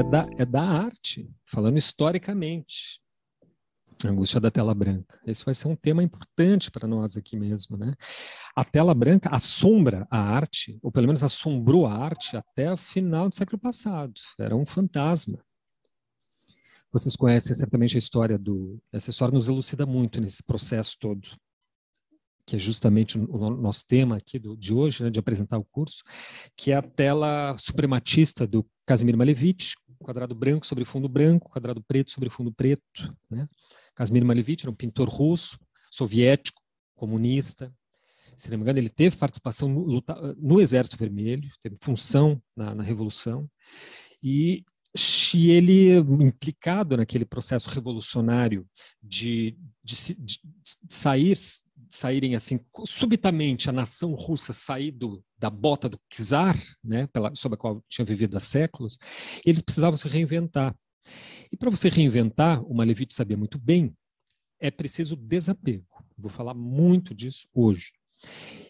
da arte, falando historicamente. A angústia da tela branca. Esse vai ser um tema importante para nós aqui mesmo, né? A tela branca assombra a arte, ou pelo menos assombrou a arte até o final do século passado. Era um fantasma. Vocês conhecem certamente a história essa história nos elucida muito nesse processo todo, que é justamente o nosso tema aqui de hoje, né, de apresentar o curso, que é a tela suprematista do Kazimir Malevich, quadrado branco sobre fundo branco, quadrado preto sobre fundo preto, né? Kazimir Malevich era um pintor russo, soviético, comunista. Se não me engano, ele teve participação no Exército Vermelho, teve função na Revolução, e ele, implicado naquele processo revolucionário de saírem assim, subitamente a nação russa sair da bota do czar, né, sob a qual tinha vivido há séculos, eles precisavam se reinventar. E para você reinventar, o Malevich sabia muito bem, é preciso desapego. Vou falar muito disso hoje.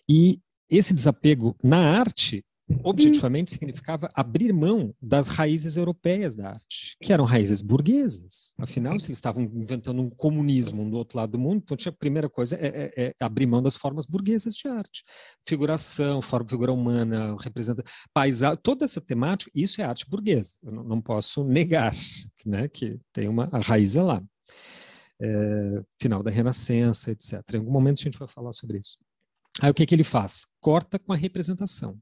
E esse desapego na arte, objetivamente, significava abrir mão das raízes europeias da arte, que eram raízes burguesas. Afinal, se eles estavam inventando um comunismo do outro lado do mundo, então a primeira coisa é abrir mão das formas burguesas de arte. Figuração, figura humana, representa paisagem, toda essa temática, isso é arte burguesa. Eu não posso negar, né, que tem a raiz lá. Final da Renascença, etc. Em algum momento a gente vai falar sobre isso. Aí o que ele faz? Corta com a representação.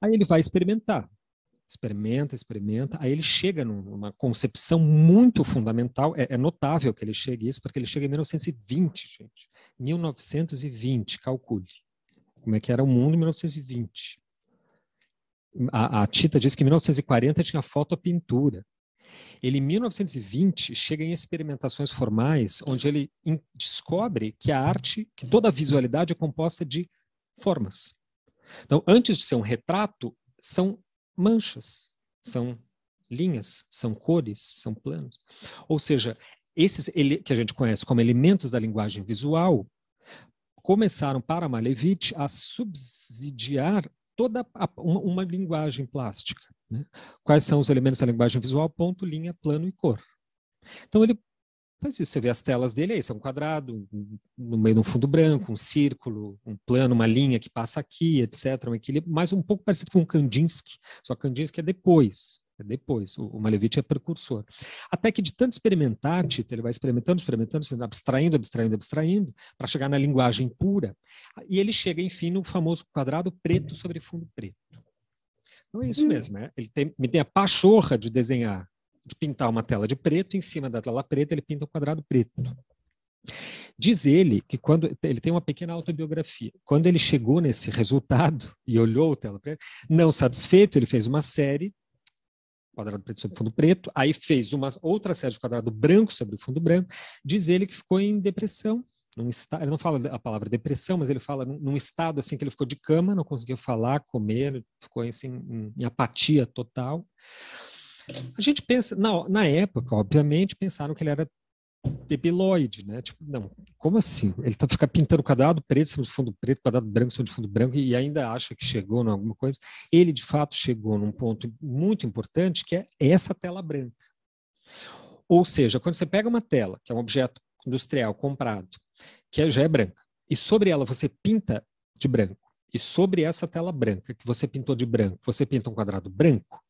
Aí ele vai experimentar. Experimenta. Aí ele chega numa concepção muito fundamental. É notável que ele chegue isso, porque ele chega em 1920, gente. 1920, calcule. Como é que era o mundo em 1920. A Tita diz que em 1940 tinha fotopintura. Ele, em 1920, chega em experimentações formais, onde ele descobre que a arte, que toda a visualidade é composta de formas. Então, antes de ser um retrato, são manchas, são linhas, são cores, são planos. Ou seja, esses que a gente conhece como elementos da linguagem visual começaram para Malevich a subsidiar toda uma linguagem plástica. Né? Quais são os elementos da linguagem visual? Ponto, linha, plano e cor. Então ele faz isso. Você vê as telas dele, esse é um quadrado, no meio de um fundo branco, um círculo, um plano, uma linha que passa aqui, etc. Um equilíbrio, mas um pouco parecido com o Kandinsky. Só que Kandinsky é depois. O Malevich é precursor. Até que de tanto experimentar, Tito, ele vai experimentando, abstraindo, para chegar na linguagem pura. E ele chega, enfim, no famoso quadrado preto sobre fundo preto. Então é isso mesmo. Ele me tem a pachorra de desenhar, de pintar uma tela de preto, em cima da tela preta ele pinta um quadrado preto. Diz ele que quando ele tem uma pequena autobiografia, quando ele chegou nesse resultado e olhou a tela preta, não satisfeito, ele fez uma série, quadrado preto sobre fundo preto, aí fez uma outra série de quadrado branco sobre fundo branco. Diz ele que ficou em depressão. Ele não fala a palavra depressão, mas ele fala num estado assim que ele ficou de cama, não conseguia falar, comer, ficou assim, em apatia total. A gente pensa, na época, obviamente, pensaram que ele era debiloide, né? Tipo, não, como assim? Ele fica pintando quadrado preto sobre fundo preto, quadrado branco sobre fundo branco e ainda acha que chegou em alguma coisa. Ele, de fato, chegou num ponto muito importante, que é essa tela branca. Ou seja, quando você pega uma tela, que é um objeto industrial comprado, que já é branca, e sobre ela você pinta de branco, e sobre essa tela branca que você pintou de branco, você pinta um quadrado branco,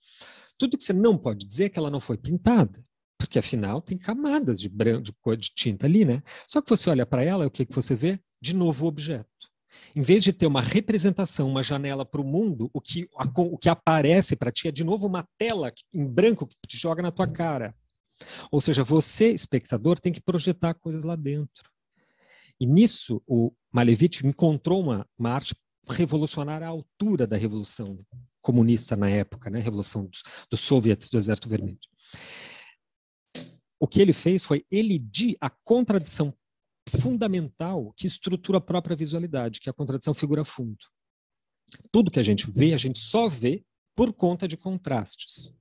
tudo que você não pode dizer é que ela não foi pintada, porque afinal tem camadas de branco, de cor de tinta ali, né? Só que você olha para ela, o que você vê? De novo o objeto. Em vez de ter uma representação, uma janela para o mundo, o que aparece para ti é de novo uma tela em branco que te joga na tua cara. Ou seja, você, espectador, tem que projetar coisas lá dentro. E nisso, o Malevich encontrou uma arte revolucionária à altura da revolução comunista na época, né? Revolução dos soviets, do Exército Vermelho. O que ele fez foi elidir a contradição fundamental que estrutura a própria visualidade, que é a contradição figura-fundo. Tudo que a gente vê, a gente só vê por conta de contrastes.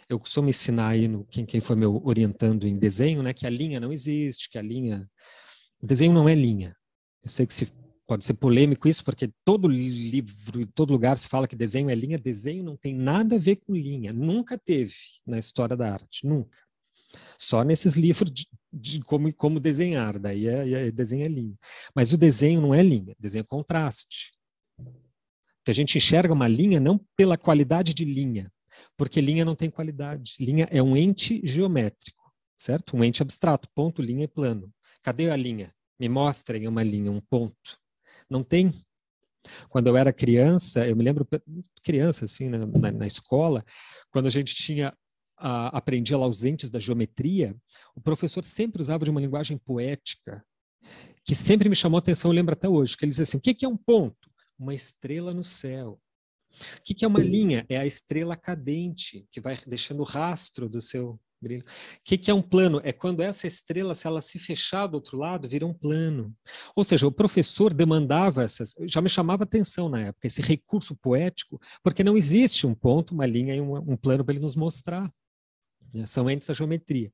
Eu costumo ensinar aí, quem foi meu orientando em desenho, né, que a linha não existe, que a linha... O desenho não é linha. Eu sei que se Pode ser polêmico isso, porque todo livro, em todo lugar se fala que desenho é linha. Desenho não tem nada a ver com linha. Nunca teve na história da arte, nunca. Só nesses livros de como desenhar, daí desenho é linha. Mas o desenho não é linha, desenho é contraste. Porque a gente enxerga uma linha não pela qualidade de linha, porque linha não tem qualidade. Linha é um ente geométrico, certo? Um ente abstrato, ponto, linha e plano. Cadê a linha? Me mostrem uma linha, um ponto. Não tem. Quando eu era criança, eu me lembro, criança, assim, na escola, quando a gente aprendia lá os entes da geometria, o professor sempre usava de uma linguagem poética, que sempre me chamou a atenção, eu lembro até hoje, que ele dizia assim, o que é um ponto? Uma estrela no céu. O que é uma linha? É a estrela cadente, que vai deixando o rastro do seu brilho. O que é um plano? É quando essa estrela, se ela se fechar do outro lado, vira um plano. Ou seja, o professor demandava já me chamava atenção na época, esse recurso poético, porque não existe um ponto, uma linha e um plano para ele nos mostrar. São entes da geometria.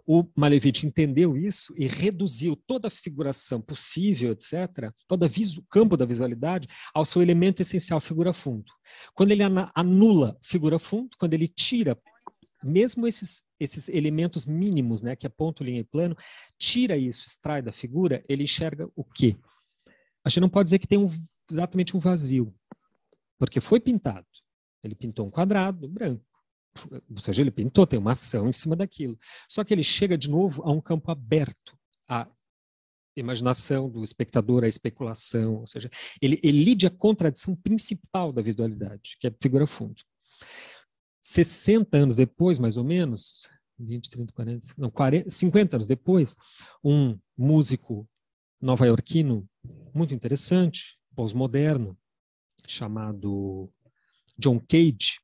O Malevich entendeu isso e reduziu toda a figuração possível, etc., todo o campo da visualidade ao seu elemento essencial, figura-fundo. Quando ele anula figura-fundo, quando ele tira mesmo esses elementos mínimos, né, que é ponto, linha e plano, tira isso, extrai da figura, ele enxerga o quê? A gente não pode dizer que tem exatamente um vazio, porque foi pintado. Ele pintou um quadrado branco. Ou seja, ele pintou, tem uma ação em cima daquilo. Só que ele chega de novo a um campo aberto, à imaginação do espectador, à especulação, ou seja, ele lide a contradição principal da visualidade, que é a figura-fundo. 60 anos depois, mais ou menos, 20, 30, 40, não, 40, 50 anos depois, um músico nova-iorquino muito interessante, pós-moderno, chamado John Cage,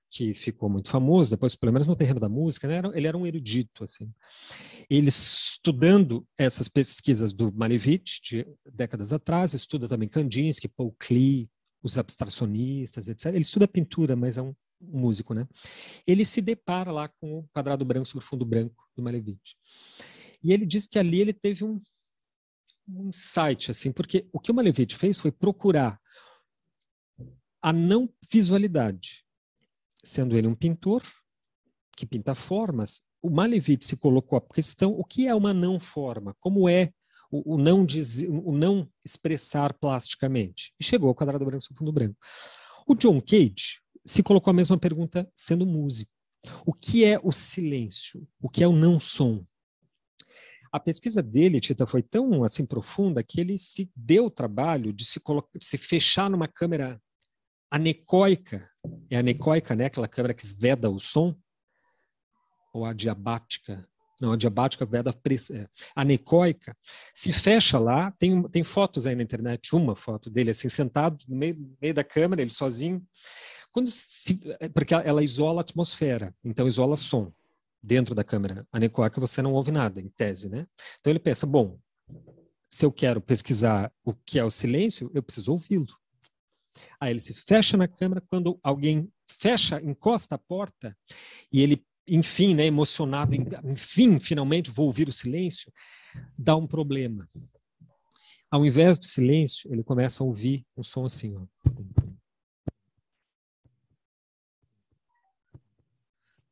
que ficou muito famoso, depois, pelo menos no terreno da música, né, ele era um erudito, assim. Ele, estudando essas pesquisas do Malevich, de décadas atrás, estuda também Kandinsky, Paul Klee, os abstracionistas, etc. Ele estuda pintura, mas é um músico, né? Ele se depara lá com o quadrado branco sobre o fundo branco do Malevich. E ele diz que ali ele teve um insight, assim, porque o que o Malevich fez foi procurar a não visualidade. Sendo ele um pintor que pinta formas, o Malevich se colocou a questão: o que é uma não forma? Como é o não expressar plasticamente? E chegou ao quadrado branco sobre fundo branco. O John Cage se colocou a mesma pergunta sendo músico. O que é o silêncio? O que é o não som? A pesquisa dele, Tita, foi tão assim profunda que ele se deu o trabalho de se fechar numa câmera anecoica. É anecoica, né? Aquela câmera que veda o som. Ou a diabática. Não, a diabática veda anecoica. Se fecha lá, tem fotos aí na internet, uma foto dele assim, sentado no meio da câmera, ele sozinho. Porque ela isola a atmosfera, então isola som. Dentro da câmera anecoica você não ouve nada, em tese, né? Então ele pensa, bom, se eu quero pesquisar o que é o silêncio, eu preciso ouvi-lo. Aí ele se fecha na câmera, quando alguém fecha, encosta a porta, e ele, enfim, né, emocionado, enfim, finalmente vou ouvir o silêncio, dá um problema. Ao invés do silêncio, ele começa a ouvir um som assim, ó.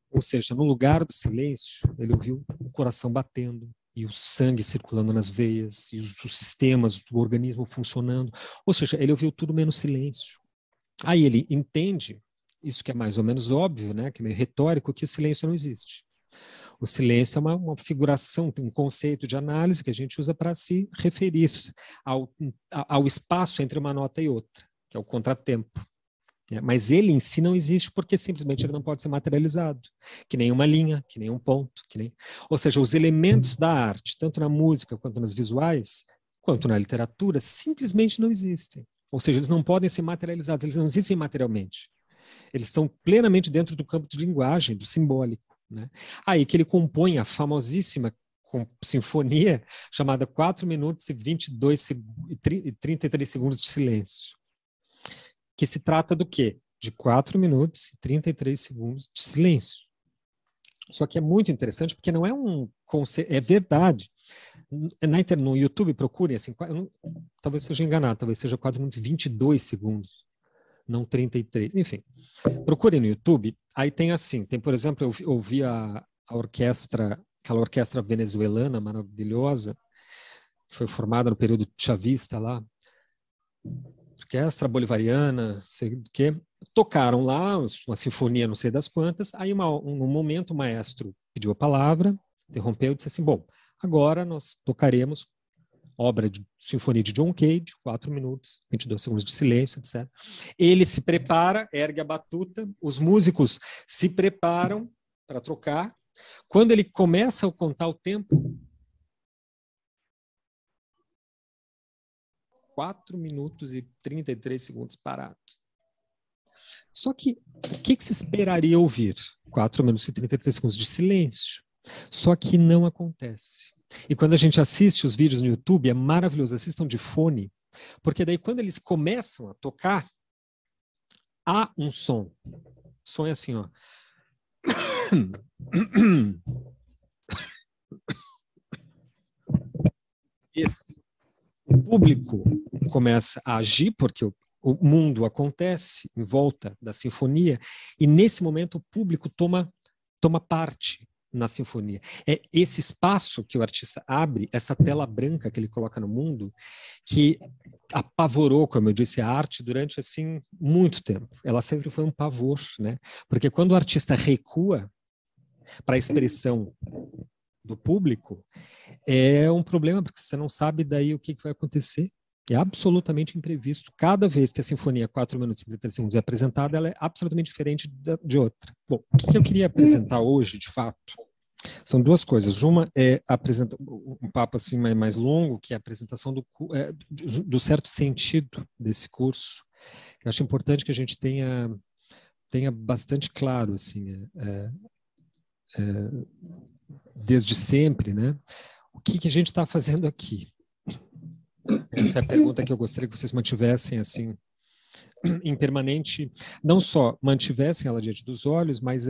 Ou seja, no lugar do silêncio, ele ouviu o coração batendo e o sangue circulando nas veias e os sistemas do organismo funcionando. Ou seja, ele ouviu tudo menos silêncio. Aí ele entende, isso que é mais ou menos óbvio, né, que é meio retórico, que o silêncio não existe. O silêncio é uma figuração, um conceito de análise que a gente usa para se referir ao espaço entre uma nota e outra, que é o contratempo. Mas ele em si não existe porque simplesmente ele não pode ser materializado, que nem uma linha, que nem um ponto, ou seja, os elementos da arte, tanto na música quanto nas visuais, quanto na literatura, simplesmente não existem. Ou seja, eles não podem ser materializados, eles não existem materialmente. Eles estão plenamente dentro do campo de linguagem, do simbólico, né? Aí que ele compõe a famosíssima sinfonia chamada 4 minutos e 22 e 33 segundos de silêncio, que se trata do quê? De 4 minutos e 33 segundos de silêncio. Só que é muito interessante porque não é um conceito, é verdade. No YouTube, procurem assim, talvez seja enganado, talvez seja 4 minutos e 22 segundos, não 33, enfim. Procurem no YouTube, aí tem assim, tem, por exemplo, eu ouvi a orquestra, aquela orquestra venezuelana maravilhosa, que foi formada no período chavista lá, orquestra bolivariana, sei do que, tocaram lá uma sinfonia, não sei das quantas, aí um momento o maestro pediu a palavra, interrompeu e disse assim, bom, agora nós tocaremos obra de sinfonia de John Cage, 4 minutos, 22 segundos de silêncio, etc. Ele se prepara, ergue a batuta, os músicos se preparam para trocar. Quando ele começa a contar o tempo, 4 minutos e 33 segundos parado. Só que o que se esperaria ouvir? 4 minutos e 33 segundos de silêncio. Só que não acontece. E quando a gente assiste os vídeos no YouTube, é maravilhoso, assistam de fone, porque daí quando eles começam a tocar, há um som. O som é assim, ó. O público começa a agir, porque o mundo acontece em volta da sinfonia, e nesse momento o público toma parte na sinfonia. É esse espaço que o artista abre, essa tela branca que ele coloca no mundo, que apavorou, como eu disse, a arte durante assim muito tempo. Ela sempre foi um pavor, né? Porque quando o artista recua para a expressão do público, é um problema, porque você não sabe daí o que vai acontecer. É absolutamente imprevisto. Cada vez que a Sinfonia 4 minutos e 30 segundos é apresentada, ela é absolutamente diferente de outra. Bom, o que eu queria apresentar hoje, de fato, são duas coisas. Uma é um papo assim mais longo, que é a apresentação do certo sentido desse curso. Eu acho importante que a gente tenha bastante claro, assim, desde sempre, né? O que a gente está fazendo aqui? Essa é a pergunta que eu gostaria que vocês mantivessem assim em permanente, não só mantivessem ela diante dos olhos, mas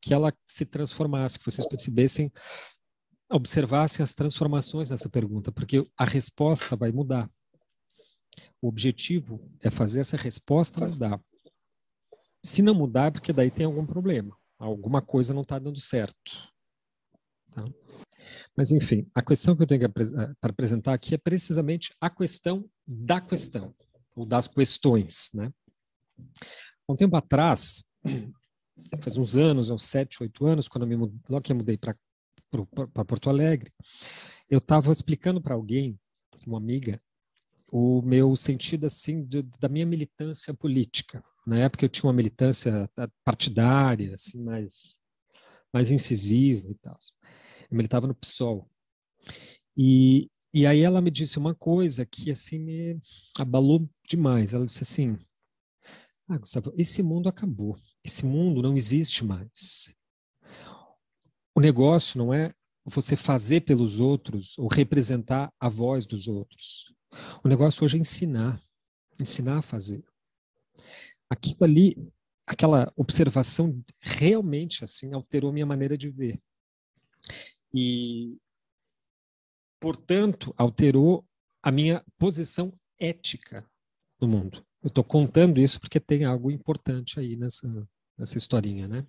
que ela se transformasse, que vocês percebessem, observassem as transformações nessa pergunta, porque a resposta vai mudar. O objetivo é fazer essa resposta mudar. Se não mudar, é porque daí tem algum problema, alguma coisa não está dando certo. Tá? Mas, enfim, a questão que eu tenho para apresentar aqui é precisamente a questão da questão, ou das questões, né? Há um tempo atrás, faz uns anos, uns 7, 8 anos, logo que eu mudei para Porto Alegre, eu estava explicando para alguém, uma amiga, o meu sentido, assim, da minha militância política. Na época eu tinha uma militância partidária, assim, mais incisiva e tal. Eu militava no PSOL. E aí ela me disse uma coisa que assim me abalou demais. Ela disse assim: Gustavo, esse mundo acabou. Esse mundo não existe mais. O negócio não é você fazer pelos outros ou representar a voz dos outros. O negócio hoje é ensinar a fazer. Aquilo ali, aquela observação realmente assim alterou minha maneira de ver. E portanto, alterou a minha posição ética no mundo. Eu estou contando isso porque tem algo importante aí nessa historinha, né?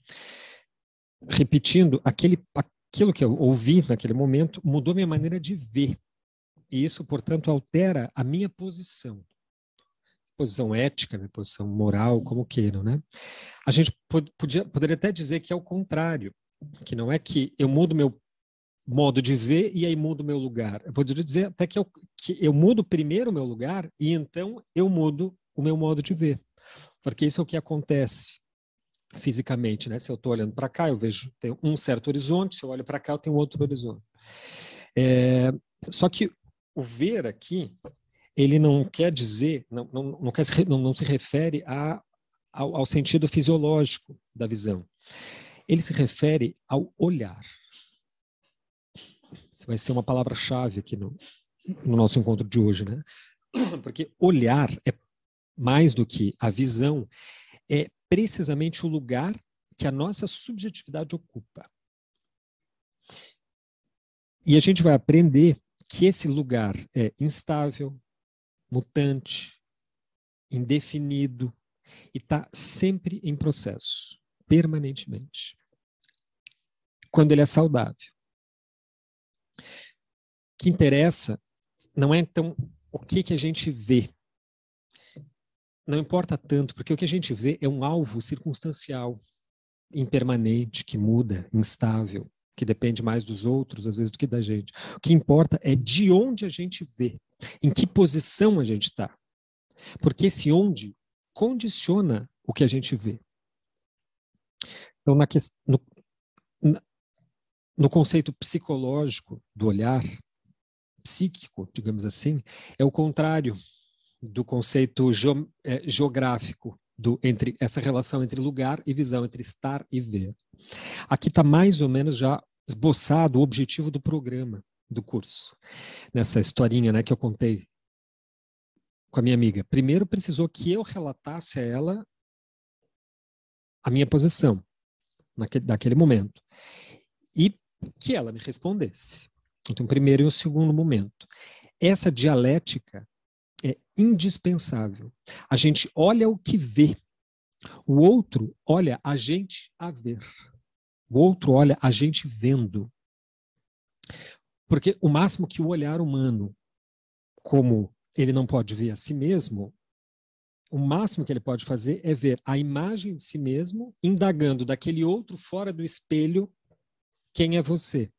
Repetindo, aquilo que eu ouvi naquele momento mudou minha maneira de ver. E isso, portanto, altera a minha posição ética, minha posição moral, como queiram, né? A gente poderia até dizer que é o contrário, que não é que eu mudo meu modo de ver e aí mudo meu lugar. Eu poderia dizer até que eu mudo primeiro o meu lugar e então eu mudo o meu modo de ver. Porque isso é o que acontece fisicamente, né? Se eu estou olhando para cá, eu vejo tem um certo horizonte, se eu olho para cá, eu tenho outro horizonte. Só que o ver aqui, ele não quer dizer, não se refere ao sentido fisiológico da visão. Ele se refere ao olhar. Isso vai ser uma palavra-chave aqui no nosso encontro de hoje, né? Porque olhar é mais do que a visão, é precisamente o lugar que a nossa subjetividade ocupa. E a gente vai aprender que esse lugar é instável, mutante, indefinido e está sempre em processo, permanentemente. Quando ele é saudável. O que interessa não é, então, o que a gente vê. Não importa tanto, porque o que a gente vê é um alvo circunstancial, impermanente, que muda, instável, que depende mais dos outros, às vezes, do que da gente. O que importa é de onde a gente vê, em que posição a gente está. Porque esse onde condiciona o que a gente vê. Então, no conceito psicológico do olhar, psíquico, digamos assim, é o contrário do conceito geográfico, entre essa relação entre lugar e visão, entre estar e ver. Aqui está mais ou menos já esboçado o objetivo do programa, do curso. Nessa historinha, né, que eu contei com a minha amiga. Primeiro precisou que eu relatasse a ela a minha posição naquele momento. E que ela me respondesse. Então, o primeiro e o segundo momento. Essa dialética é indispensável. A gente olha o que vê. O outro olha a gente a ver. O outro olha a gente vendo. Porque o máximo que o olhar humano, como ele não pode ver a si mesmo, o máximo que ele pode fazer é ver a imagem de si mesmo, indagando daquele outro fora do espelho quem é você.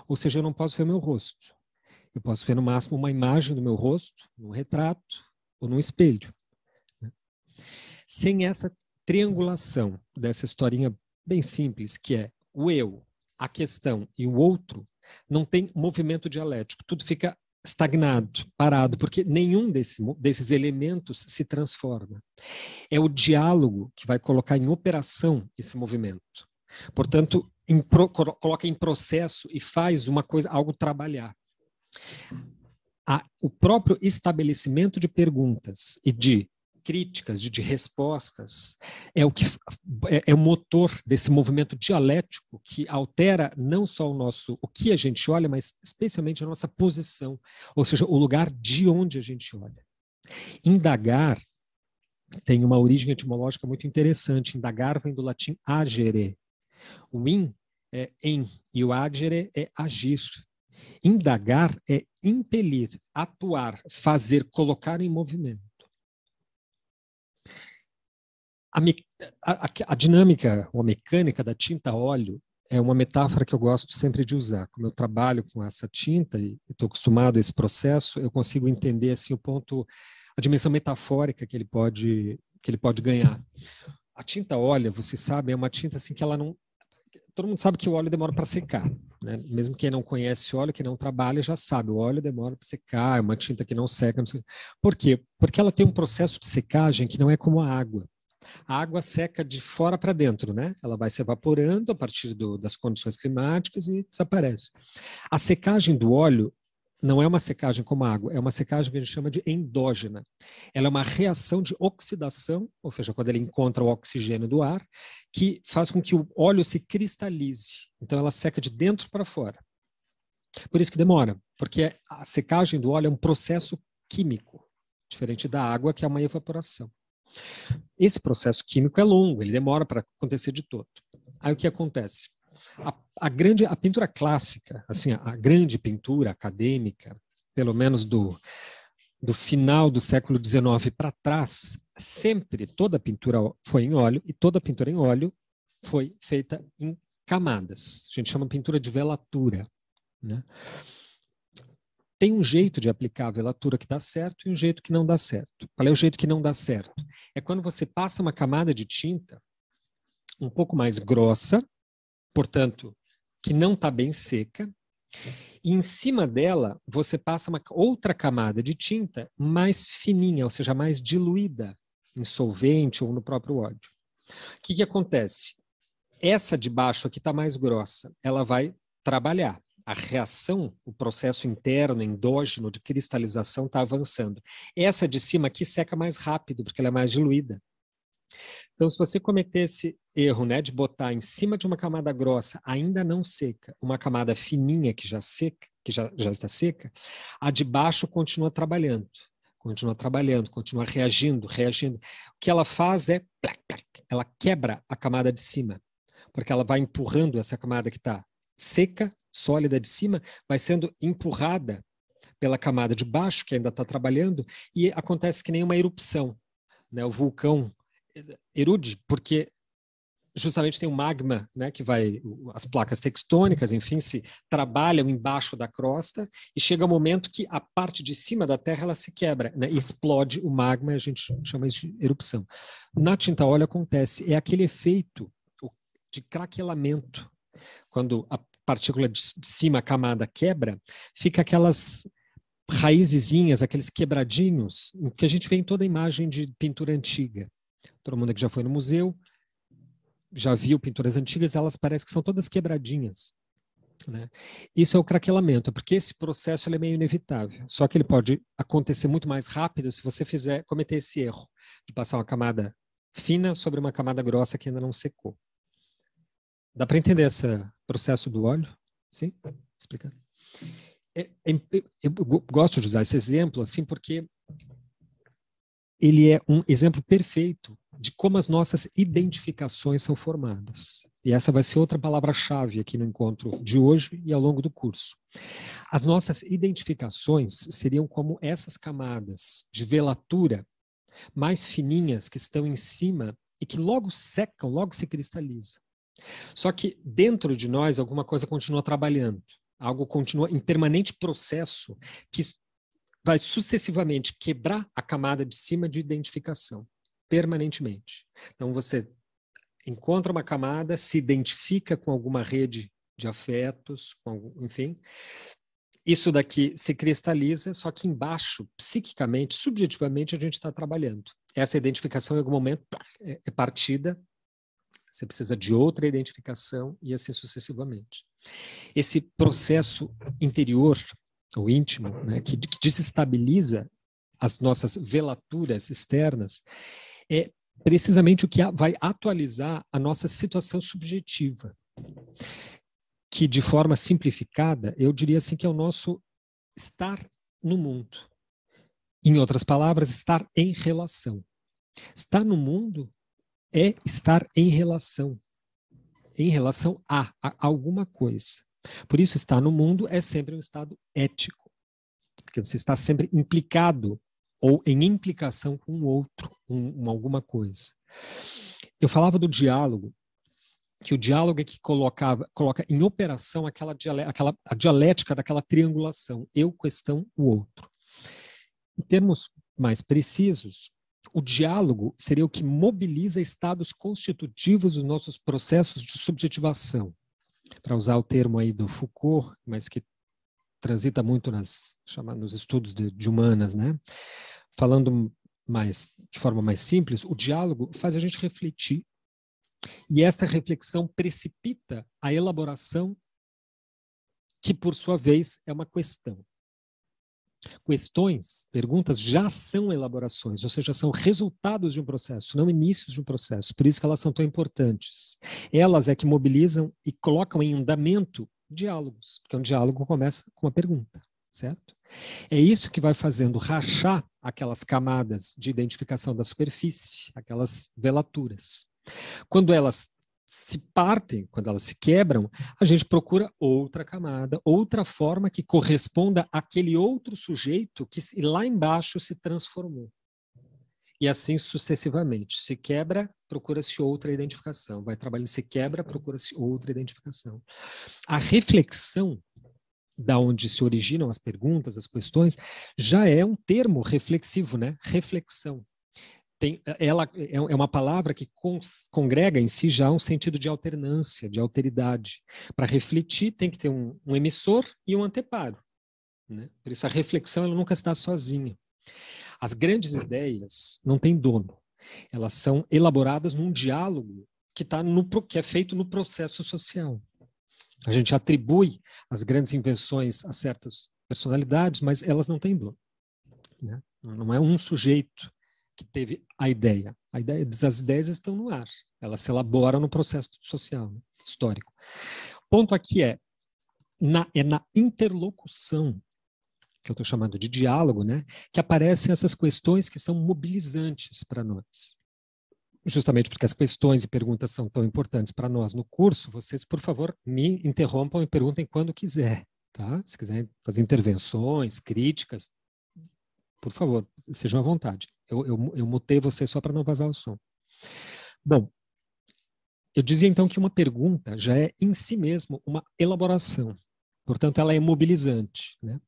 Ou seja, eu não posso ver meu rosto. Eu posso ver no máximo uma imagem do meu rosto, num retrato ou num espelho. Sem essa triangulação dessa historinha bem simples, que é o eu, a questão e o outro, não tem movimento dialético. Tudo fica estagnado, parado, porque nenhum desses elementos se transforma. É o diálogo que vai colocar em operação esse movimento. Portanto, coloca em processo e faz uma coisa, algo trabalhar. O próprio estabelecimento de perguntas e de críticas, de respostas, é o motor desse movimento dialético que altera não só o que a gente olha, mas especialmente a nossa posição, ou seja, o lugar de onde a gente olha. Indagar tem uma origem etimológica muito interessante. Indagar vem do latim agere. O in é em e o agere é agir. Indagar é impelir, atuar, fazer, colocar em movimento. A dinâmica ou a mecânica da tinta a óleo é uma metáfora que eu gosto sempre de usar. Como eu trabalho com essa tinta e estou acostumado a esse processo, eu consigo entender assim, a dimensão metafórica que ele pode ganhar. A tinta a óleo, você sabe, é uma tinta assim que ela não... Todo mundo sabe que o óleo demora para secar, né? Mesmo quem não conhece óleo, que não trabalha, já sabe, o óleo demora para secar, é uma tinta que não seca. Não sei. Por quê? Porque ela tem um processo de secagem que não é como a água. A água seca de fora para dentro, né? Ela vai se evaporando a partir das condições climáticas e desaparece. A secagem do óleo não é uma secagem como a água, é uma secagem que a gente chama de endógena. Ela é uma reação de oxidação, ou seja, quando ele encontra o oxigênio do ar, que faz com que o óleo se cristalize. Então ela seca de dentro para fora. Por isso que demora, porque a secagem do óleo é um processo químico, diferente da água, que é uma evaporação. Esse processo químico é longo, ele demora para acontecer de todo. Aí o que acontece? A pintura clássica, assim, a grande pintura acadêmica, pelo menos do final do século XIX para trás, sempre toda a pintura foi em óleo e toda a pintura em óleo foi feita em camadas. A gente chama pintura de velatura, né? Tem um jeito de aplicar a velatura que dá certo e um jeito que não dá certo. Qual é o jeito que não dá certo? É quando você passa uma camada de tinta um pouco mais grossa, portanto, que não está bem seca, e em cima dela você passa uma outra camada de tinta mais fininha, ou seja, mais diluída em solvente ou no próprio óleo. O que acontece? Essa de baixo aqui está mais grossa, ela vai trabalhar. A reação, o processo interno, endógeno de cristalização está avançando. Essa de cima aqui seca mais rápido, porque ela é mais diluída. Então, se você cometer esse erro, né, de botar em cima de uma camada grossa, ainda não seca, uma camada fininha que já seca, que já está seca, a de baixo continua trabalhando, continua reagindo. O que ela faz é, ela quebra a camada de cima, porque ela vai empurrando essa camada que está seca, sólida de cima, vai sendo empurrada pela camada de baixo, que ainda está trabalhando, e acontece que nem uma erupção, né? O vulcão erude porque justamente tem o magma, né, que vai, as placas tectônicas, enfim, se trabalham embaixo da crosta e chega um momento que a parte de cima da Terra ela se quebra, né, e explode o magma, e a gente chama isso de erupção. Na tinta óleo acontece, é aquele efeito de craquelamento. Quando a partícula de cima, a camada quebra, fica aquelas raizezinhas, aqueles quebradinhos, que a gente vê em toda a imagem de pintura antiga. Todo mundo que já foi no museu já viu pinturas antigas, elas parecem que são todas quebradinhas, né? Isso é o craquelamento, porque esse processo ele é meio inevitável. Só que ele pode acontecer muito mais rápido se você cometer esse erro de passar uma camada fina sobre uma camada grossa que ainda não secou. Dá para entender esse processo do óleo? Sim? Explicando. Eu gosto de usar esse exemplo assim porque ele é um exemplo perfeito de como as nossas identificações são formadas. E essa vai ser outra palavra-chave aqui no encontro de hoje e ao longo do curso. As nossas identificações seriam como essas camadas de velatura mais fininhas que estão em cima e que logo secam, logo se cristalizam. Só que dentro de nós alguma coisa continua trabalhando, algo continua em permanente processo que vai sucessivamente quebrar a camada de cima de identificação, permanentemente. Então você encontra uma camada, se identifica com alguma rede de afetos, enfim. Isso daqui se cristaliza, só que embaixo, psiquicamente, subjetivamente, a gente está trabalhando. Essa identificação, em algum momento, é partida, você precisa de outra identificação e assim sucessivamente. Esse processo interior, ou íntimo, né, que desestabiliza as nossas velaturas externas, é precisamente o que vai atualizar a nossa situação subjetiva, que de forma simplificada, eu diria assim que é o nosso estar no mundo. Em outras palavras, estar em relação. Estar no mundo é estar em relação a alguma coisa. Por isso, estar no mundo é sempre um estado ético, porque você está sempre implicado ou em implicação com o outro, com alguma coisa. Eu falava do diálogo, que o diálogo é que coloca em operação a dialética daquela triangulação, eu, questão, o outro. Em termos mais precisos, o diálogo seria o que mobiliza estados constitutivos dos nossos processos de subjetivação. Para usar o termo aí do Foucault, mas que transita muito nos estudos de humanas, né? Falando de forma mais simples, o diálogo faz a gente refletir e essa reflexão precipita a elaboração que, por sua vez, é uma questão. Questões, perguntas, já são elaborações, ou seja, são resultados de um processo, não inícios de um processo. Por isso que elas são tão importantes. Elas é que mobilizam e colocam em andamento diálogos, porque um diálogo começa com uma pergunta, certo? É isso que vai fazendo rachar aquelas camadas de identificação da superfície, aquelas velaturas. Quando elas se partem, quando elas se quebram, a gente procura outra camada, outra forma que corresponda àquele outro sujeito que lá embaixo se transformou. E assim sucessivamente. Se quebra, procura-se outra identificação. Vai trabalhando, se quebra, procura-se outra identificação. A reflexão da onde se originam as perguntas, as questões, já é um termo reflexivo, né? Reflexão. Ela é uma palavra que congrega em si já um sentido de alternância, de alteridade. Para refletir, tem que ter um emissor e um anteparo, né? Por isso, a reflexão ela nunca está sozinha. As grandes ideias não têm dono. Elas são elaboradas num diálogo que é feito no processo social. A gente atribui as grandes invenções a certas personalidades, mas elas não têm dono, né? Não é um sujeito que teve a ideia. As ideias estão no ar. Elas se elaboram no processo social, né, histórico. O ponto aqui é, é na interlocução, que eu estou chamando de diálogo, né, que aparecem essas questões que são mobilizantes para nós. Justamente porque as questões e perguntas são tão importantes para nós no curso, vocês, por favor, me interrompam e perguntem quando quiser, tá? Se quiserem fazer intervenções, críticas, por favor, sejam à vontade. Eu mutei vocês só para não vazar o som. Bom, eu dizia então que uma pergunta já é em si mesmo uma elaboração. Portanto, ela é mobilizante, né?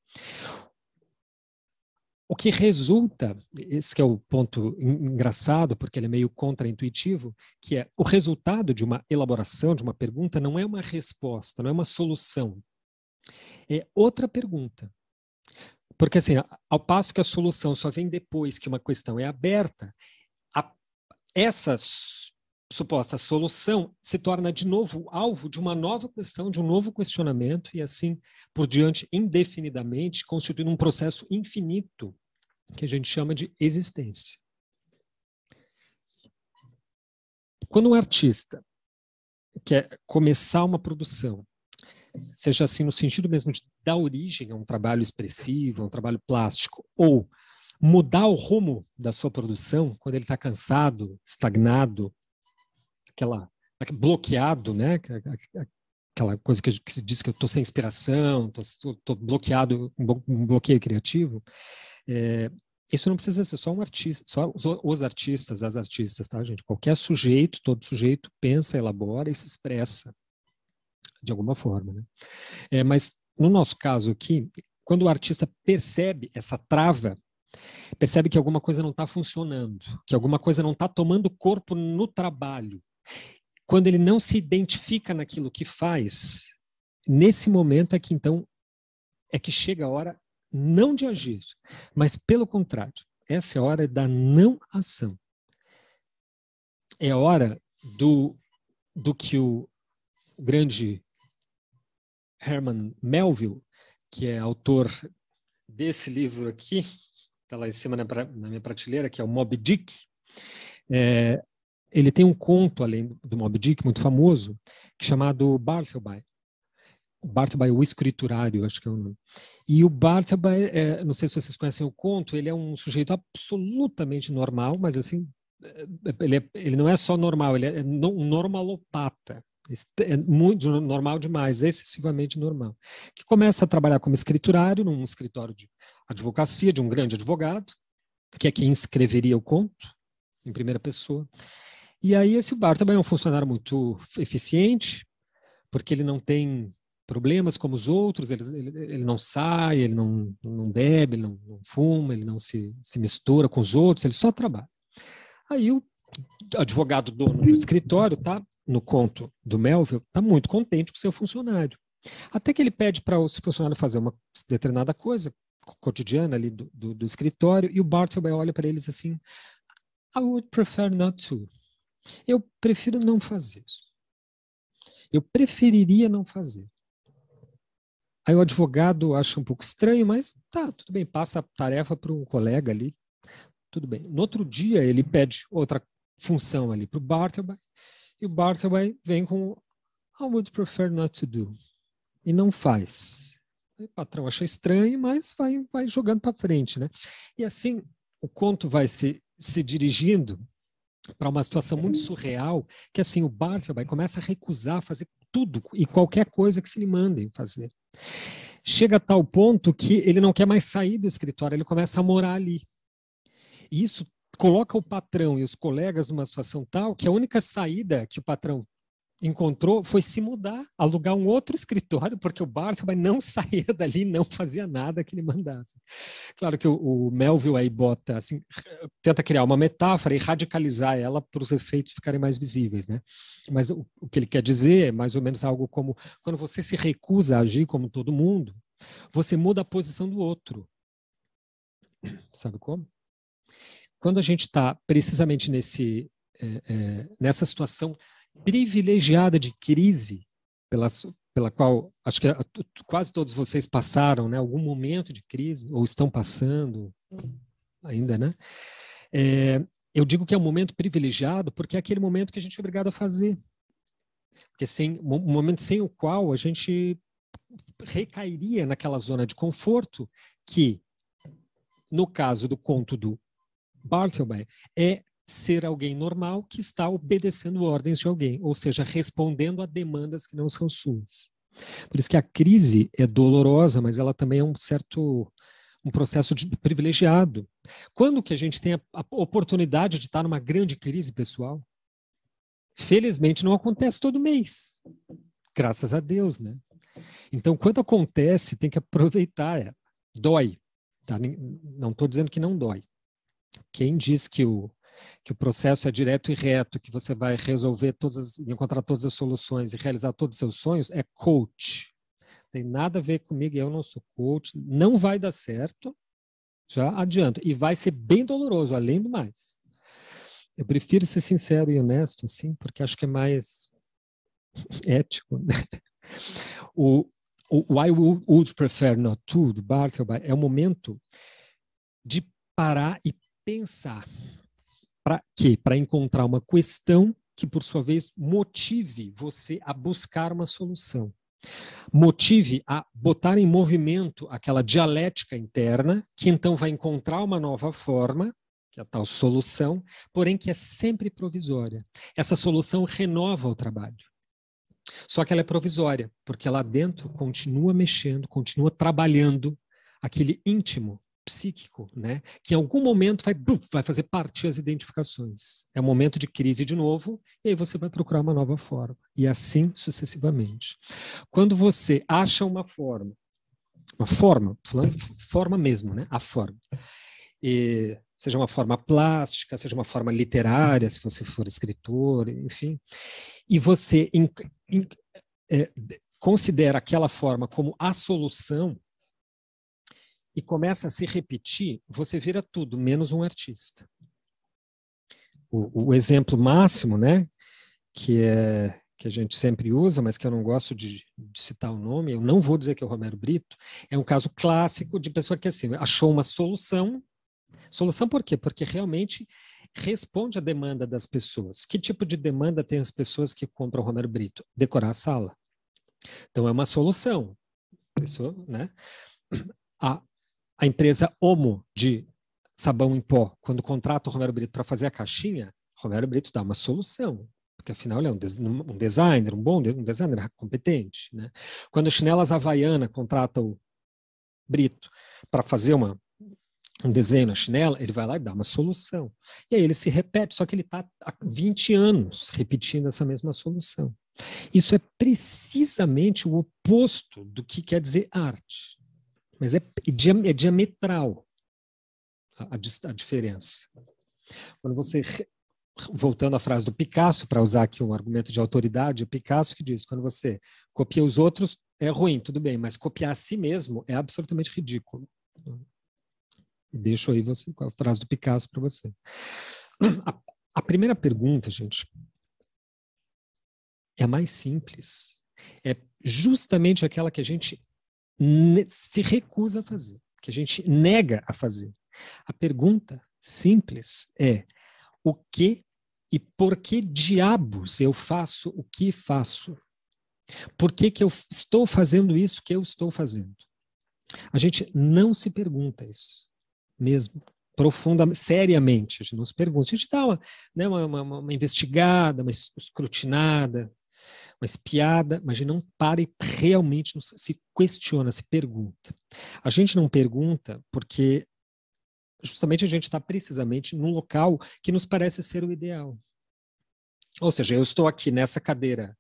O que resulta, esse que é o ponto engraçado, porque ele é meio contraintuitivo, que é o resultado de uma elaboração, de uma pergunta, não é uma resposta, não é uma solução. É outra pergunta. Porque, assim, ao passo que a solução só vem depois que uma questão é aberta, essa suposta solução se torna, de novo, alvo de uma nova questão, de um novo questionamento, e assim por diante, indefinidamente, constituindo um processo infinito, que a gente chama de existência. Quando um artista quer começar uma produção, seja assim no sentido mesmo de dar origem a um trabalho expressivo, a um trabalho plástico, ou mudar o rumo da sua produção, quando ele está cansado, estagnado, bloqueado, né? Aquela coisa que se diz que eu estou sem inspiração, estou bloqueado, um bloqueio criativo. Isso não precisa ser só um artista, só os artistas, as artistas, tá, gente? Qualquer sujeito, todo sujeito pensa, elabora e se expressa de alguma forma, né? Mas no nosso caso aqui, quando o artista percebe essa trava, percebe que alguma coisa não está funcionando, que alguma coisa não está tomando corpo no trabalho, quando ele não se identifica naquilo que faz, nesse momento é que então é que chega a hora não de agir, mas pelo contrário, essa é a hora da não ação. É a hora do que o grande Herman Melville, que é autor desse livro aqui, está lá em cima na minha prateleira, que é o Moby Dick, ele tem um conto, além do Moby Dick, muito famoso, chamado Bartleby. Bartleby, o escriturário, acho que é o nome. E o Bartleby, não sei se vocês conhecem o conto, ele é um sujeito absolutamente normal, mas assim, ele não é só normal, ele é um normalopata. É muito normal demais, excessivamente normal. Que começa a trabalhar como escriturário num escritório de advocacia de um grande advogado, que é quem escreveria o conto, em primeira pessoa. E aí esse Bartleby é um funcionário muito eficiente, porque ele não tem problemas como os outros, ele não sai, ele não bebe, ele não fuma, ele não se mistura com os outros, ele só trabalha. Aí o advogado dono do escritório, tá, no conto do Melville, está muito contente com o seu funcionário. Até que ele pede para o seu funcionário fazer uma determinada coisa cotidiana ali do escritório, e o Bartleby olha para eles assim: I would prefer not to. Eu prefiro não fazer. Eu preferiria não fazer. Aí o advogado acha um pouco estranho, mas tá, tudo bem, passa a tarefa para um colega ali, tudo bem. No outro dia, ele pede outra função ali para o Bartleby, e o Bartleby vem com I would prefer not to do, e não faz. Aí o patrão acha estranho, mas vai jogando para frente, né? E assim, o conto vai se dirigindo para uma situação muito surreal, que assim, o Bartleby começa a recusar fazer tudo e qualquer coisa que se lhe mandem fazer. Chega a tal ponto que ele não quer mais sair do escritório, ele começa a morar ali. E isso coloca o patrão e os colegas numa situação tal que a única saída que o patrão encontrou foi se mudar, alugar um outro escritório, porque o Bartleby não saía dali, não fazia nada que ele mandasse. Claro que o Melville aí bota, assim, tenta criar uma metáfora e radicalizar ela para os efeitos ficarem mais visíveis, né? Mas o que ele quer dizer é mais ou menos algo como, quando você se recusa a agir como todo mundo, você muda a posição do outro. Sabe como? Quando a gente está precisamente nessa situação privilegiada de crise, pela qual acho que quase todos vocês passaram, né, algum momento de crise, ou estão passando ainda, né? Eu digo que é um momento privilegiado porque é aquele momento que a gente é obrigado a fazer. Porque um momento sem o qual a gente recairia naquela zona de conforto que, no caso do conto do Bartleby, é ser alguém normal que está obedecendo ordens de alguém, ou seja, respondendo a demandas que não são suas. Por isso que a crise é dolorosa, mas ela também é um processo privilegiado. Quando que a gente tem a oportunidade de estar numa grande crise pessoal? Felizmente não acontece todo mês. Graças a Deus, né? Então, quando acontece, tem que aproveitar. Dói. Tá? Não estou dizendo que não dói. Quem diz que o processo é direto e reto, que você vai resolver encontrar todas as soluções e realizar todos os seus sonhos, é coach. Tem nada a ver comigo, eu não sou coach, não vai dar certo, já adianto. E vai ser bem doloroso, além do mais. Eu prefiro ser sincero e honesto, assim, porque acho que é mais ético. Né? O I Would Prefer Not To, do Bartleby, é o momento de parar e pensar. Para quê? Para encontrar uma questão que, por sua vez, motive você a buscar uma solução. Motive a botar em movimento aquela dialética interna, que então vai encontrar uma nova forma, que é a tal solução, porém que é sempre provisória. Essa solução renova o trabalho. Só que ela é provisória, porque lá dentro continua mexendo, continua trabalhando aquele íntimo psíquico, né? Que em algum momento vai fazer partir as identificações. É um momento de crise de novo, e aí você vai procurar uma nova forma. E assim sucessivamente. Quando você acha uma forma, falando forma mesmo, né? A forma. E seja uma forma plástica, seja uma forma literária, se você for escritor, enfim. E você considera aquela forma como a solução e começa a se repetir, você vira tudo, menos um artista. O exemplo máximo, né, que a gente sempre usa, mas que eu não gosto de citar o nome, eu não vou dizer que é o Romero Brito, é um caso clássico de pessoa que assim, achou uma solução. Solução por quê? Porque realmente responde à demanda das pessoas. Que tipo de demanda tem as pessoas que compram o Romero Brito? Decorar a sala. Então é uma solução. Pessoa, né? A empresa Omo de sabão em pó, quando contrata o Romero Brito para fazer a caixinha, Romero Brito dá uma solução, porque afinal ele é um designer, um designer competente. Né? Quando o Chinelas Havaiana contrata o Brito para fazer um desenho na chinela, ele vai lá e dá uma solução. E aí ele se repete, só que ele está há 20 anos repetindo essa mesma solução. Isso é precisamente o oposto do que quer dizer arte. Mas é diametral a diferença. Quando você, voltando à frase do Picasso, para usar aqui um argumento de autoridade, o Picasso que diz, quando você copia os outros, é ruim, tudo bem, mas copiar a si mesmo é absolutamente ridículo. Deixo aí a frase do Picasso para você. A primeira pergunta, gente, é a mais simples. É justamente aquela que a gente se recusa a fazer, que a gente nega a fazer. A pergunta simples é: o que e por que diabos eu faço o que faço? Por que eu estou fazendo isso que eu estou fazendo? A gente não se pergunta isso, mesmo, profundamente, seriamente. A gente não se pergunta. A gente dá uma investigada, uma escrutinada, uma espiada, mas a gente não para e realmente se questiona, se pergunta. A gente não pergunta porque justamente a gente está precisamente num local que nos parece ser o ideal. Ou seja, eu estou aqui nessa cadeira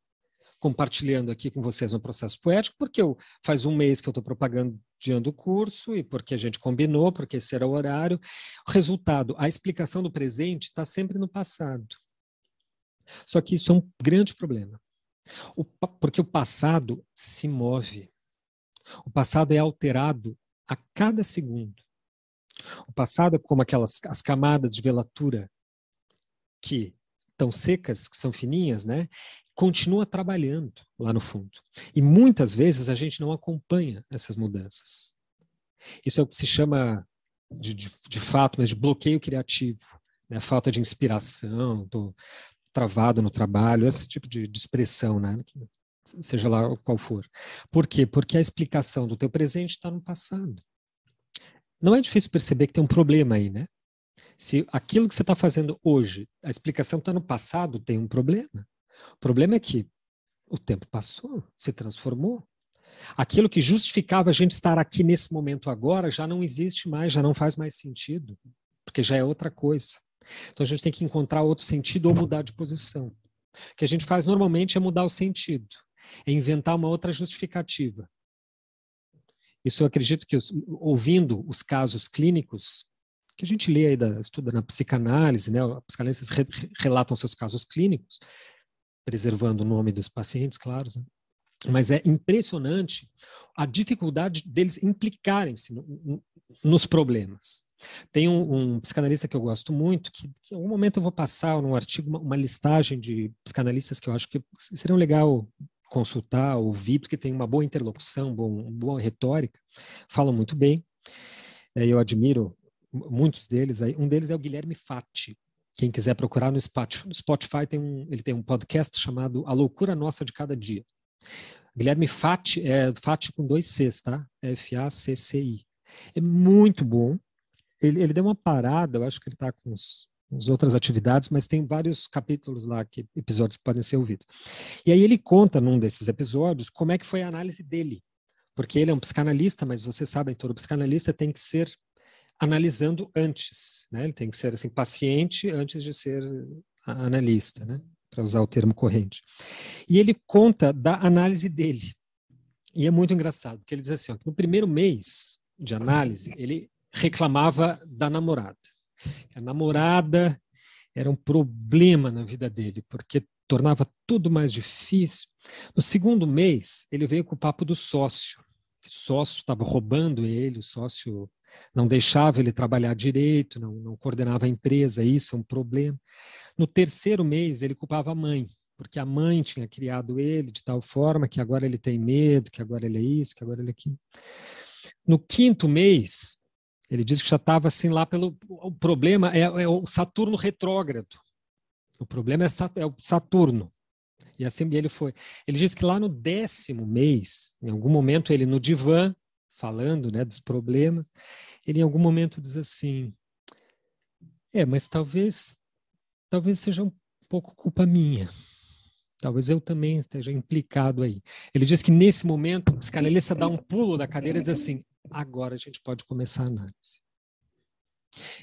compartilhando aqui com vocês um processo poético porque faz um mês que eu estou propagandeando o curso e porque a gente combinou, porque esse era o horário. O resultado, a explicação do presente está sempre no passado. Só que isso é um grande problema. Porque o passado se move. O passado é alterado a cada segundo. O passado é como as camadas de velatura que estão secas, que são fininhas, né? Continua trabalhando lá no fundo. E muitas vezes a gente não acompanha essas mudanças. Isso é o que se chama, de fato, mas de bloqueio criativo. Né? Falta de inspiração, estou travado no trabalho, esse tipo de expressão, né? seja lá qual for. Por quê? Porque a explicação do teu presente está no passado. Não é difícil perceber que tem um problema aí, né? Se aquilo que você está fazendo hoje, a explicação está no passado, tem um problema. O problema é que o tempo passou, se transformou. Aquilo que justificava a gente estar aqui nesse momento agora já não existe mais, já não faz mais sentido, porque já é outra coisa. Então a gente tem que encontrar outro sentido ou mudar de posição. O que a gente faz normalmente é mudar o sentido, é inventar uma outra justificativa. Isso eu acredito que, ouvindo os casos clínicos, que a gente lê aí, estuda na psicanálise, né? Os psicanalistas relatam seus casos clínicos, preservando o nome dos pacientes, claro, né? Mas é impressionante a dificuldade deles implicarem-se nos problemas. Tem um psicanalista que eu gosto muito, que em algum momento eu vou passar num artigo uma listagem de psicanalistas que eu acho que seriam legal consultar, ouvir, porque tem uma boa interlocução, boa retórica, falam muito bem. Eu admiro muitos deles. Um deles é o Guilherme Fati. Quem quiser procurar no Spotify, ele tem um podcast chamado A Loucura Nossa de Cada Dia. Guilherme Fati, Fati com 2 Cs, tá? F-A-C-C-I. É muito bom. Ele deu uma parada, eu acho que ele está com uns outras atividades, mas tem vários capítulos lá, episódios que podem ser ouvidos. E aí ele conta num desses episódios como é que foi a análise dele. Porque ele é um psicanalista, mas vocês sabem, todo psicanalista tem que ser analisando antes, né? Ele tem que ser assim, paciente antes de ser analista, né? Para usar o termo corrente. E ele conta da análise dele. E é muito engraçado, porque ele diz assim, ó, que no primeiro mês de análise, ele reclamava da namorada. A namorada era um problema na vida dele, porque tornava tudo mais difícil. No segundo mês, ele veio com o papo do sócio. O sócio estava roubando ele, o sócio não deixava ele trabalhar direito, não coordenava a empresa, isso é um problema. No terceiro mês, ele culpava a mãe, porque a mãe tinha criado ele de tal forma que agora ele tem medo, que agora ele é isso, que agora ele é aquilo. No quinto mês, ele diz que já estava assim lá pelo... O problema é o Saturno retrógrado. O problema é o Saturno. E assim ele foi. Ele diz que lá no 10º mês, em algum momento, ele no divã, falando, né, dos problemas, ele em algum momento diz assim, mas talvez seja um pouco culpa minha. Talvez eu também esteja implicado aí. Ele diz que nesse momento, o psicanalista dá um pulo da cadeira e diz assim, agora a gente pode começar a análise.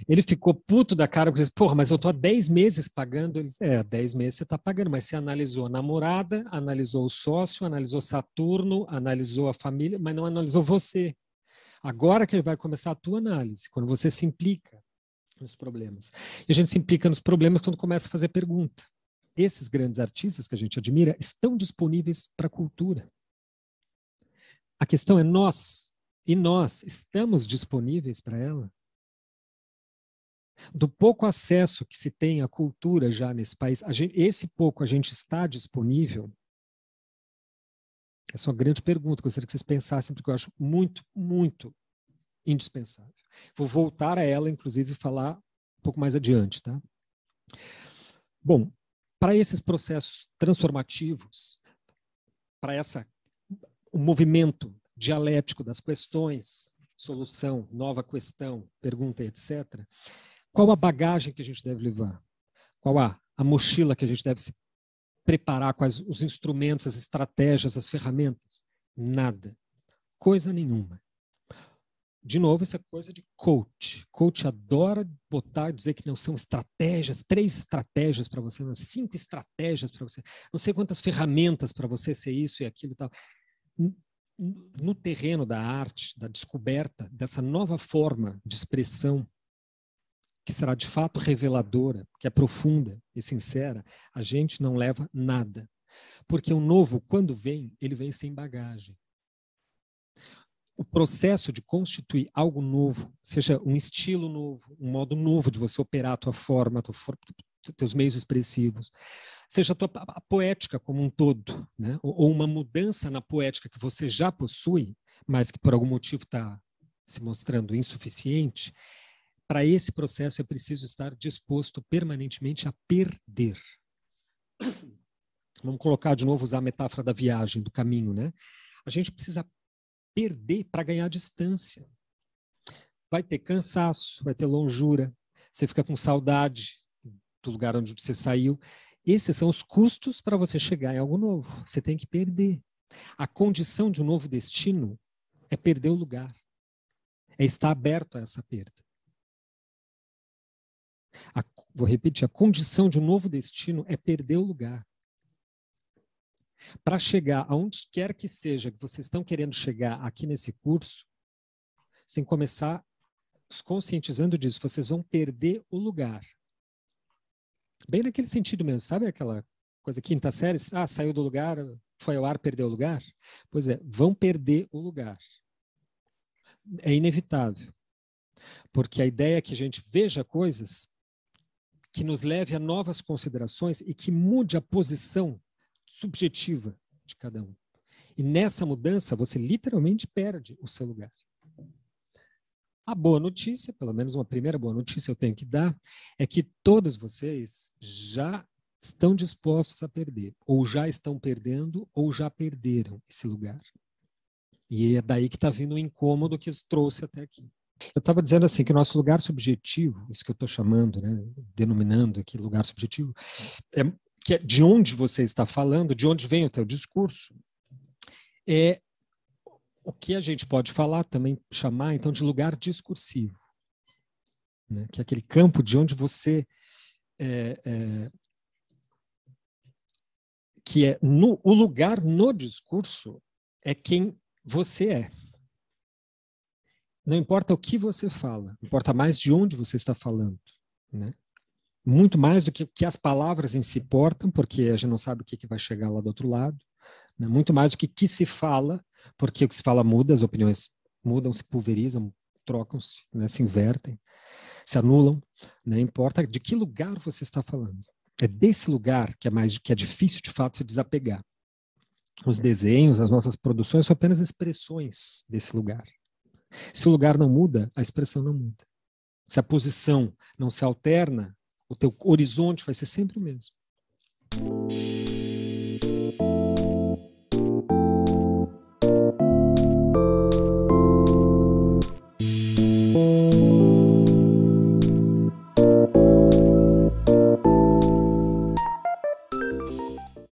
Ele ficou puto da cara, porque disse, porra, mas eu estou há 10 meses pagando. Ele disse, 10 meses você está pagando, mas você analisou a namorada, analisou o sócio, analisou Saturno, analisou a família, mas não analisou você. Agora que ele vai começar a tua análise, quando você se implica nos problemas. E a gente se implica nos problemas quando começa a fazer pergunta. Esses grandes artistas que a gente admira estão disponíveis para a cultura. A questão é nós estamos disponíveis para ela? Do pouco acesso que se tem à cultura já nesse país, esse pouco a gente está disponível? Essa é uma grande pergunta, gostaria que vocês pensassem, porque eu acho muito, muito indispensável. Vou voltar a ela, inclusive, falar um pouco mais adiante, tá? Bom, para esses processos transformativos, para o movimento dialético das questões, solução, nova questão, pergunta, etc., qual a bagagem que a gente deve levar? Qual a mochila que a gente deve se preparar? Quais os instrumentos, as estratégias, as ferramentas? Nada. Coisa nenhuma. De novo, isso é coisa de coach. Coach adora dizer que não são estratégias, 3 estratégias para você, 5 estratégias para você, não sei quantas ferramentas para você ser isso e aquilo e tal. No terreno da arte, da descoberta dessa nova forma de expressão, que será de fato reveladora, que é profunda e sincera, a gente não leva nada. Porque o novo, quando vem, ele vem sem bagagem. O processo de constituir algo novo, seja um estilo novo, um modo novo de você operar a tua forma, teus meios expressivos, seja a poética como um todo, né? Ou uma mudança na poética que você já possui, mas que por algum motivo está se mostrando insuficiente, para esse processo é preciso estar disposto permanentemente a perder. Vamos colocar de novo, usar a metáfora da viagem, do caminho, né? A gente precisa perder para ganhar distância. Vai ter cansaço, vai ter longura, você fica com saudade do lugar onde você saiu. Esses são os custos para você chegar em algo novo. Você tem que perder. A condição de um novo destino é perder o lugar. É estar aberto a essa perda. Vou repetir, a condição de um novo destino é perder o lugar. Para chegar aonde quer que seja que vocês estão querendo chegar aqui nesse curso, sem começar conscientizando disso, vocês vão perder o lugar. Bem naquele sentido mesmo, sabe aquela coisa, quinta série? Ah, saiu do lugar, foi ao ar, perdeu o lugar? Pois é, vão perder o lugar. É inevitável. Porque a ideia é que a gente veja coisas que nos leve a novas considerações e que mude a posição subjetiva de cada um. E nessa mudança, você literalmente perde o seu lugar. A boa notícia, pelo menos uma primeira boa notícia eu tenho que dar, é que todos vocês já estão dispostos a perder, ou já estão perdendo, ou já perderam esse lugar. E é daí que está vindo o incômodo que os trouxe até aqui. Eu estava dizendo assim que o nosso lugar subjetivo, isso que eu estou chamando, né, denominando aqui lugar subjetivo, que é de onde você está falando, de onde vem o teu discurso, é o que a gente pode falar também, chamar então de lugar discursivo, né, que é aquele campo de onde você que é o lugar no discurso é quem você é. Não importa o que você fala, importa mais de onde você está falando, né? Muito mais do que as palavras em si importam, porque a gente não sabe o que vai chegar lá do outro lado, né? Muito mais do que se fala, porque o que se fala muda, as opiniões mudam, se pulverizam, trocam-se, né? Se invertem, se anulam, né? Importa de que lugar você está falando. É desse lugar que é difícil de fato se desapegar. Os desenhos, as nossas produções são apenas expressões desse lugar. Se o lugar não muda, a expressão não muda. Se a posição não se alterna, o teu horizonte vai ser sempre o mesmo.